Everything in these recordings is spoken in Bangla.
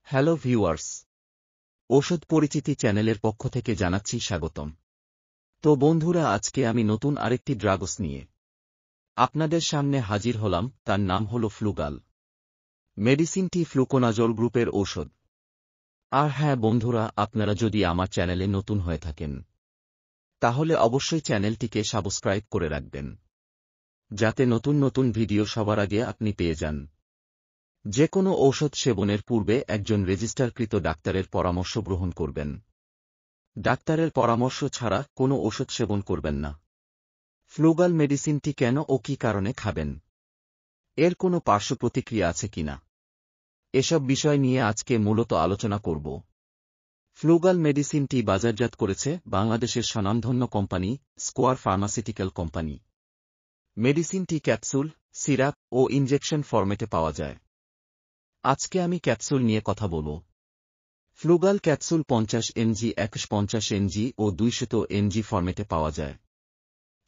হ্যালো ভিউয়ার্স, ঔষধ পরিচিতি চ্যানেলের পক্ষ থেকে জানাচ্ছি স্বাগতম। তো বন্ধুরা, আজকে আমি নতুন আরেকটি ড্রাগস নিয়ে আপনাদের সামনে হাজির হলাম। তার নাম হল ফ্লুগাল। মেডিসিনটি ফ্লুকোনাজল গ্রুপের ঔষধ। আর হ্যাঁ বন্ধুরা, আপনারা যদি আমার চ্যানেলে নতুন হয়ে থাকেন তাহলে অবশ্যই চ্যানেলটিকে সাবস্ক্রাইব করে রাখবেন, যাতে নতুন নতুন ভিডিও সবার আগে আপনি পেয়ে যান। যে কোনো ঔষধ সেবনের পূর্বে একজন রেজিস্টারকৃত ডাক্তারের পরামর্শ গ্রহণ করবেন। ডাক্তারের পরামর্শ ছাড়া কোনো ওষুধ সেবন করবেন না। ফ্লুগাল মেডিসিনটি কেন ও কী কারণে খাবেন, এর কোনো পার্শ্ব প্রতিক্রিয়া আছে কিনা, এসব বিষয় নিয়ে আজকে মূলত আলোচনা করব। ফ্লুগাল মেডিসিনটি বাজারজাত করেছে বাংলাদেশের স্বনামধন্য কোম্পানি স্কোয়ার ফার্মাসিউটিক্যাল কোম্পানি। মেডিসিনটি ক্যাপসুল, সিরাপ ও ইনজেকশন ফরম্যাটে পাওয়া যায়। আজকে আমি ক্যাপসুল নিয়ে কথা বলব। ফ্লুগাল ক্যাপসুল 50 mg, 150 mg ও 200 mg ফরম্যাটে পাওয়া যায়।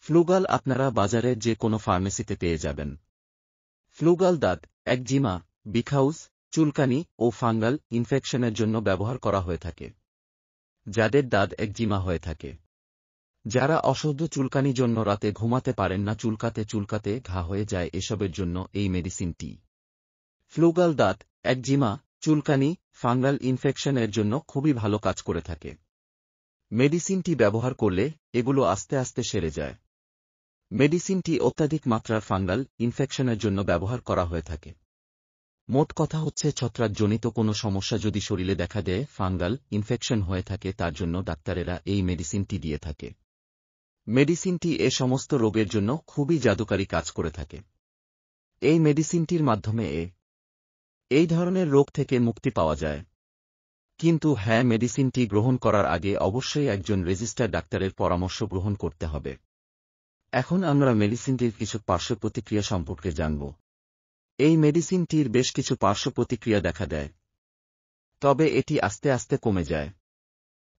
ফ্লুগাল আপনারা বাজারের যে কোনো ফার্মেসিতে পেয়ে যাবেন। ফ্লুগাল দাঁত, একজিমা, বিখাউজ, চুলকানি ও ফাঙ্গাল ইনফেকশনের জন্য ব্যবহার করা হয়ে থাকে। যাদের দাঁত একজিমা হয়ে থাকে, যারা অসহ্য চুলকানির জন্য রাতে ঘুমাতে পারেন না, চুলকাতে চুলকাতে ঘা হয়ে যায়, এসবের জন্য এই মেডিসিনটি। ফ্লুগাল দাঁত, একজিমা, চুলকানি, ফাঙ্গাল ইনফেকশনের জন্য খুবই ভালো কাজ করে থাকে। মেডিসিনটি ব্যবহার করলে এগুলো আস্তে আস্তে সেরে যায়। মেডিসিনটি অত্যাধিক মাত্রার ফাঙ্গাল ইনফেকশনের জন্য ব্যবহার করা হয়ে থাকে। মোট কথা হচ্ছে, ছত্রাকজনিত কোনো সমস্যা যদি শরীরে দেখা দেয়, ফাঙ্গাল ইনফেকশন হয়ে থাকে, তার জন্য ডাক্তারেরা এই মেডিসিনটি দিয়ে থাকে। মেডিসিনটি এ সমস্ত রোগের জন্য খুবই জাদুকারী কাজ করে থাকে। এই মেডিসিনটির মাধ্যমে এই ধরনের রোগ থেকে মুক্তি পাওয়া যায়। কিন্তু হ্যাঁ, মেডিসিনটি গ্রহণ করার আগে অবশ্যই একজন রেজিস্টার্ড ডাক্তারের পরামর্শ গ্রহণ করতে হবে। এখন আমরা মেডিসিনটির কিছু পার্শ্ব প্রতিক্রিয়া সম্পর্কে জানব। এই মেডিসিনটির বেশ কিছু পার্শ্ব প্রতিক্রিয়া দেখা দেয়, তবে এটি আস্তে আস্তে কমে যায়।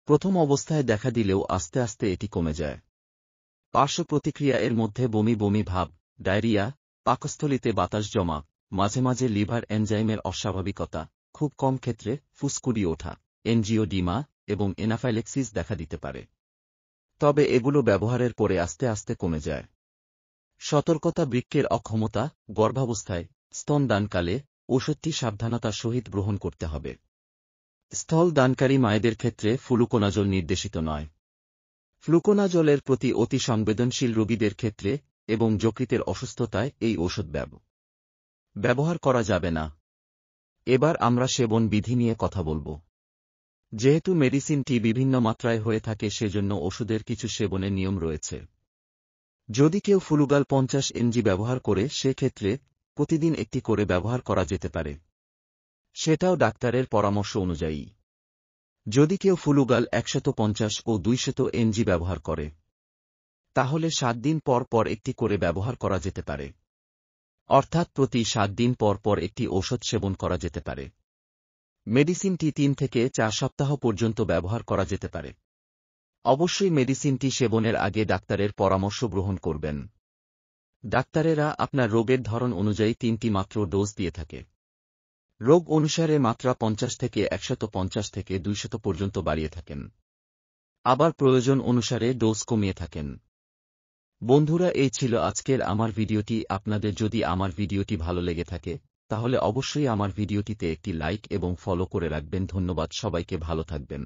প্রথম অবস্থায় দেখা দিলেও আস্তে আস্তে এটি কমে যায়। পার্শ্ব প্রতিক্রিয়া এর মধ্যে বমি বমি ভাব, ডায়রিয়া, পাকস্থলিতে বাতাস জমা, মাঝে মাঝে লিভার এনজাইমের অস্বাভাবিকতা, খুব কম ক্ষেত্রে ফুসকুড়ি ওঠা, এনজিওডিমা এবং এনাফাইলেক্সিস দেখা দিতে পারে। তবে এগুলো ব্যবহারের পরে আস্তে আস্তে কমে যায়। সতর্কতা: বৃক্কের অক্ষমতা, গর্ভাবস্থায়, স্তনদানকালে ওষুধটি সাবধানতার সহিত গ্রহণ করতে হবে। স্থলদানকারী মায়েদের ক্ষেত্রে ফ্লুকোনাজল নির্দেশিত নয়। ফ্লুকোনাজলের প্রতি অতি সংবেদনশীল রোগীদের ক্ষেত্রে এবং যকৃতের অসুস্থতায় এই ওষুধ ব্যবহার করা যাবে না। এবার আমরা সেবন বিধি নিয়ে কথা বলব। যেহেতু মেডিসিনটি বিভিন্ন মাত্রায় হয়ে থাকে, সেজন্য ওষুধের কিছু সেবনের নিয়ম রয়েছে। যদি কেউ ফ্লুগাল 50 mg ব্যবহার করে, সেক্ষেত্রে প্রতিদিন একটি করে ব্যবহার করা যেতে পারে, সেটাও ডাক্তারের পরামর্শ অনুযায়ী। যদি কেউ ফ্লুগাল 150 ও 200 mg ব্যবহার করে, তাহলে 7 দিন পর পর একটি করে ব্যবহার করা যেতে পারে, অর্থাৎ প্রতি 7 দিন পর পর একটি ঔষধ সেবন করা যেতে পারে। মেডিসিনটি 3 থেকে 4 সপ্তাহ পর্যন্ত ব্যবহার করা যেতে পারে। অবশ্যই মেডিসিনটি সেবনের আগে ডাক্তারের পরামর্শ গ্রহণ করবেন। ডাক্তারেরা আপনার রোগের ধরন অনুযায়ী 3টি মাত্র ডোজ দিয়ে থাকে। রোগ অনুসারে মাত্রা 50 থেকে 150 থেকে 200 পর্যন্ত বাড়িয়ে থাকেন, আবার প্রয়োজন অনুসারে ডোজ কমিয়ে থাকেন। বন্ধুরা, এই ছিল আজকের আমার ভিডিওটি। আপনাদের যদি আমার ভিডিওটি ভালো লেগে থাকে তাহলে অবশ্যই আমার ভিডিওটিতে একটি লাইক এবং ফলো করে রাখবেন। ধন্যবাদ সবাইকে, ভালো থাকবেন।